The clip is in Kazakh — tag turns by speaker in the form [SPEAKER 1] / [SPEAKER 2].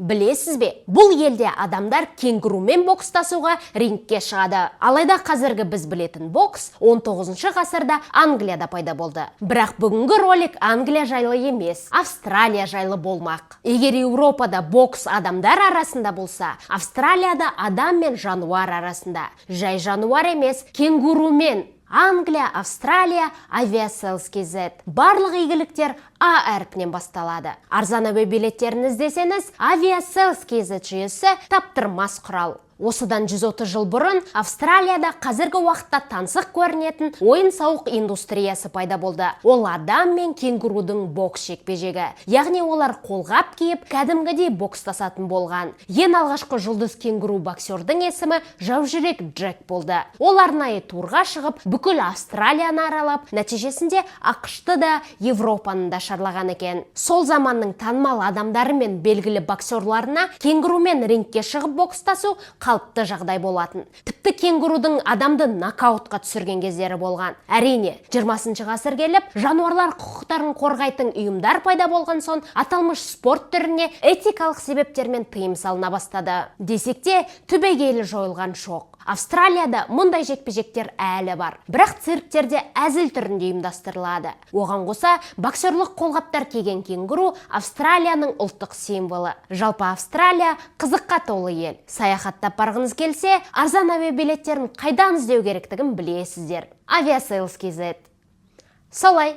[SPEAKER 1] Білесіз бе, бұл елде адамдар кенгурумен бокстасуға рингке шығады. Алайда қазіргі біз білетін бокс 19 ғасырда Англияда пайда болды. Бірақ бүгінгі ролик Англия жайлы емес, Австралия жайлы болмақ. Егер Еуропада бокс адамдар арасында болса, Австралияда адам мен жануар арасында. Жай жануар емес, кенгурумен. Англия, Австралия, Aviasales KZ. Барлық игіліктер А әрпінен басталады. Арзан әуе билеттерін іздесеңіз, Aviasales KZ жүйесі таптырмас құрал. Осыдан 130 жыл бұрын Австралияда қазіргі уақытта тансық көрінетін ойын-сауық индустриясы пайда болды. Ол адам мен кенгурудың бокс жекпе-жегі. Яғни олар қолғап киіп, кәдімгідей бокстасатын болған. Ең алғашқы жұлдыз кенгуру боксердің есімі Жаужүрек Джек болды. Ол арнайы турға шығып, бүкіл Австралияны аралап, нәтижесінде ақш-ты да, Европаны да шарлаған екен. Сол заманның танымал адамдары мен белгілі боксерларына кенгурумен рингке шығып бокстасу қалыпты жағдай болатын. Тіпті кенгурудың адамды нокаутқа түсірген кездері болған. Әрине, 20 ғасыр келіп, жануарлар құқықтарын қорғайтын ұйымдар пайда болған соң, аталмыш спорт түріне этикалық себептермен тыйым салына бастады. Десек те, түбегейлі жойылған жоқ. Австралияда мұндай жекпе-жектер әлі бар. Бірақ цирктерде әзіл түрінде ұйымдастырылады. Оған қоса, боксерлық қолғаптар киген кенгуру Австралияның ұлттық символы. Жалпы Австралия қызыққа толы ел. Саяхаттап барғыңыз келсе, арзан әуе билеттерін қайдан іздеу керектігін білесіздер. Aviasales KZ. Солай.